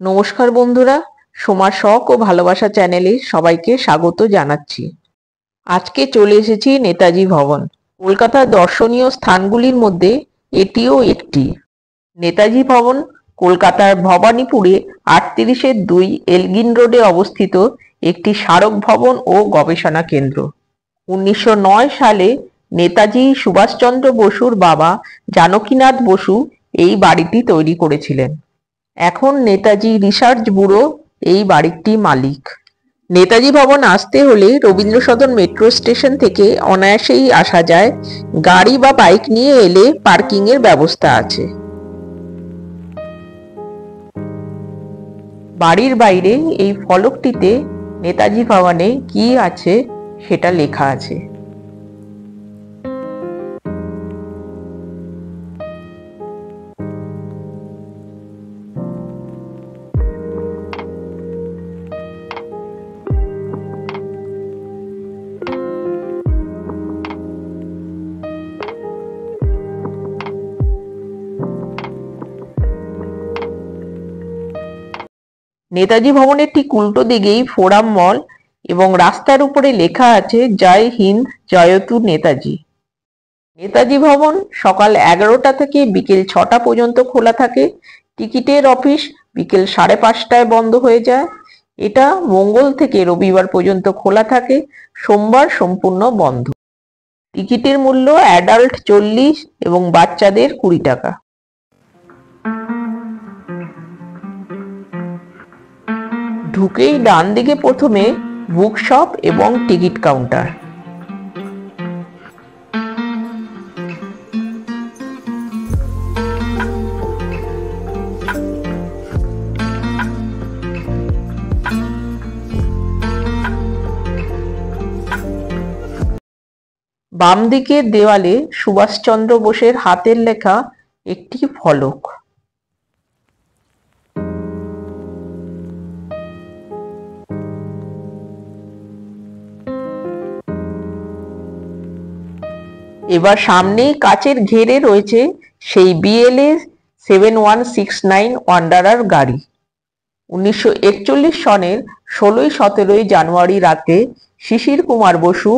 নমস্কার বন্ধুরা, সোমার শখ ও ভালোবাসা চ্যানেলে সবাইকে স্বাগত জানাচ্ছি। আজকে চলে এসেছি নেতাজি ভবন। কলকাতার দর্শনীয় স্থানগুলির মধ্যে এটিও একটি। নেতাজি ভবন কলকাতার ভবানীপুরে 38-2 এলগিন রোডে অবস্থিত একটি স্মারক ভবন ও গবেষণা কেন্দ্র। 1909 সালে নেতাজি সুভাষচন্দ্র বসুর বাবা জানকীনাথ বসু এই বাড়িটি তৈরি করেছিলেন। এখন নেতাজি রিসার্চ ব্যুরো এই বাড়িটির মালিক। নেতাজি ভবন আসতে হলে রবীন্দ্র সদন মেট্রো স্টেশন থেকে অনায়াসেই আসা যায়। গাড়ি বা বাইক নিয়ে এলে পার্কিং এর ব্যবস্থা আছে। বাড়ির বাইরে এই ফলকটিতে নেতাজি ভবনে কি আছে সেটা লেখা আছে। নেতাজি ভবনের ঠিক উল্টো দিকেই ফোরাম মল এবং রাস্তার উপরে লেখা আছে জয় হিন্দ জয়তু নেতাজি। নেতাজি ভবন সকাল 11টা থেকে বিকেল 6টা পর্যন্ত খোলা থাকে। টিকিটের অফিস বিকেল 5:30টায় বন্ধ হয়ে যায়। এটা মঙ্গল থেকে রবিবার পর্যন্ত খোলা থাকে, সোমবার সম্পূর্ণ বন্ধ। টিকিটের মূল্য অ্যাডাল্ট 40 এবং বাচ্চাদের 20 টাকা। ঢুকেই ডান দিকে প্রথমে বুক শপ এবং টিকিট কাউন্টার। বাম দিকের দেওয়ালে সুভাষচন্দ্র বোসের হাতের লেখা একটি ফলক। এবার সামনেই কাচের ঘেরে রয়েছে সেই BLA 7169 ওয়ান্ডারার গাড়ি। 1941 সনের 16-17 জানুয়ারি রাতে শিশির কুমার বসু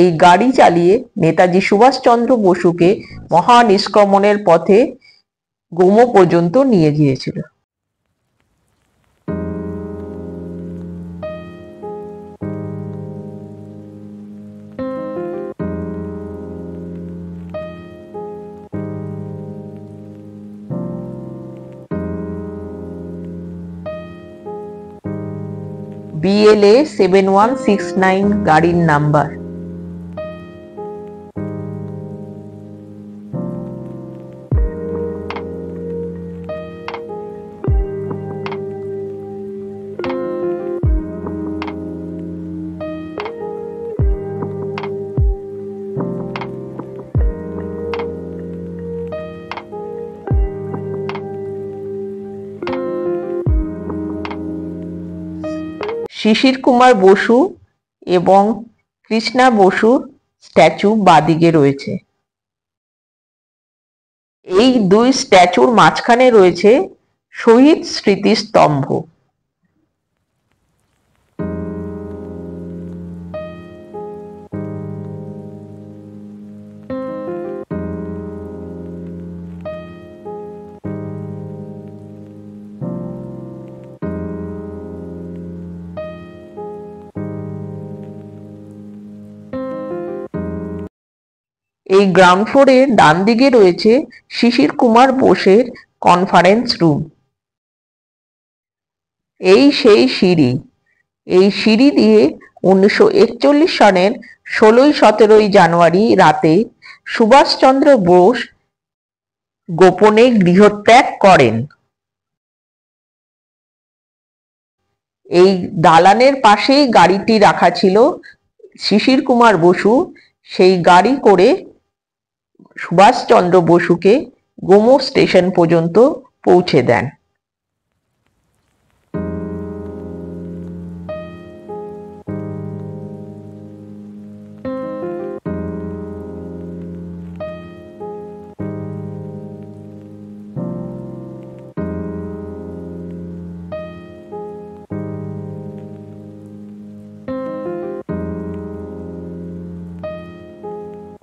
এই গাড়ি চালিয়ে নেতাজি সুভাষচন্দ্র বসুকে মহানিষ্ক্রমণের পথে গোমো পর্যন্ত নিয়ে গিয়েছিল। BLA 7169 গাড়ির নাম্বার। শিশির কুমার বসু এবং কৃষ্ণা বসুর স্ট্যাচু বাদিকে রয়েছে। এই দুই স্ট্যাচুর মাঝখানে রয়েছে শহীদ স্মৃতিস্তম্ভ। এই গ্রাউন্ড ফ্লোরের ডান দিকে রয়েছে শিশির কুমার বোসের কনফারেন্স রুম। এই সেই সিঁড়ি। এই সিঁড়ি দিয়ে 1941 সনের 16-17 জানুয়ারি রাতে সুভাষচন্দ্র বোস গোপনে গৃহত্যাগ করেন। এই দালানের পাশেই গাড়িটি রাখা ছিল। শিশির কুমার বসু সেই গাড়ি করে সুভাষচন্দ্র বসুকে গোমো স্টেশন পর্যন্ত পৌঁছে দেন।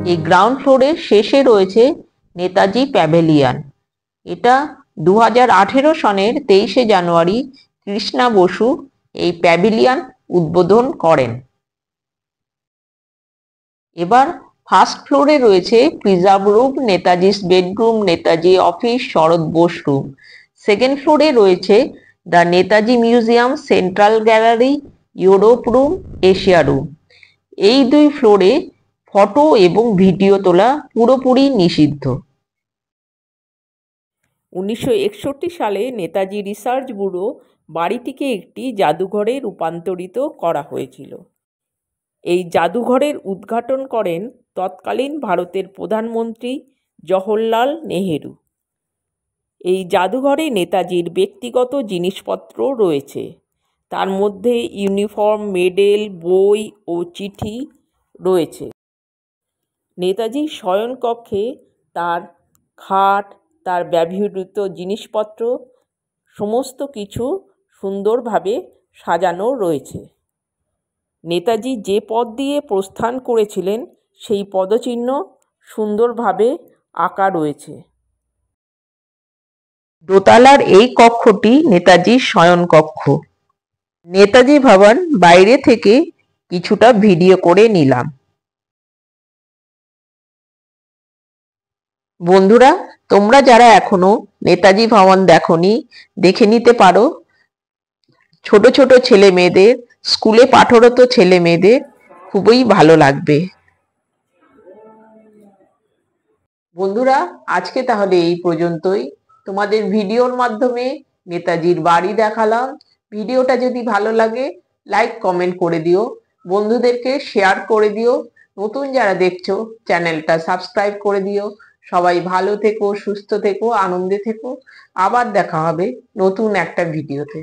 এই গ্রাউন্ড ফ্লোরের শেষে রয়েছে নেতাজি প্যাভিলিয়ন। এটা 2018 সনের 23শে জানুয়ারি কৃষ্ণা বসু এই প্যাভিলিয়ন উদ্বোধন করেন। এবার ফার্স্ট ফ্লোরে রয়েছে preserve room, Netaji's bedroom, Netaji office, Sarat Bose room. Second ফ্লোরে রয়েছে the Netaji museum, central gallery, Europe room, Asia room. এই দুই ফ্লোরে ফটো এবং ভিডিও তোলা পুরোপুরি নিষিদ্ধ। 1961 সালে নেতাজি রিসার্চ ব্যুরো বাড়িটিকে একটি জাদুঘরে রূপান্তরিত করা হয়েছিল। এই জাদুঘরের উদ্ঘাটন করেন তৎকালীন ভারতের প্রধানমন্ত্রী জওহরলাল নেহেরু। এই জাদুঘরে নেতাজির ব্যক্তিগত জিনিসপত্র রয়েছে, তার মধ্যে ইউনিফর্ম, মেডেল, বই ও চিঠি রয়েছে। নেতাজির শয়নকক্ষে তার খাট, তার ব্যবহৃত জিনিসপত্র সমস্ত কিছু সুন্দরভাবে সাজানো রয়েছে। নেতাজি যে পথ দিয়ে প্রস্থান করেছিলেন সেই পদচিহ্ন সুন্দরভাবে আঁকা রয়েছে। দোতলার এই কক্ষটি নেতাজির শয়নকক্ষ। নেতাজি ভবন বাইরে থেকে কিছুটা ভিডিও করে নিলাম। বন্ধুরা, তোমরা যারা এখনো নেতাজি ভবন দেখোনি, দেখে নিতে পারো। ছোট ছোট ছেলে মেয়েদের, স্কুলে পাঠরত ছেলে মেয়েদের খুবই ভালো লাগবে। বন্ধুরা, আজকে তাহলে এই পর্যন্তই। তোমাদের ভিডিওর মাধ্যমে নেতাজির বাড়ি দেখালাম। ভিডিওটা যদি ভালো লাগে লাইক কমেন্ট করে দিও, বন্ধুদেরকে শেয়ার করে দিও। নতুন যারা দেখছো চ্যানেলটা সাবস্ক্রাইব করে দিও। সবাই ভালো থেকো, সুস্থ থেকো, আনন্দে থেকো। আবার দেখা হবে নতুন একটা ভিডিওতে।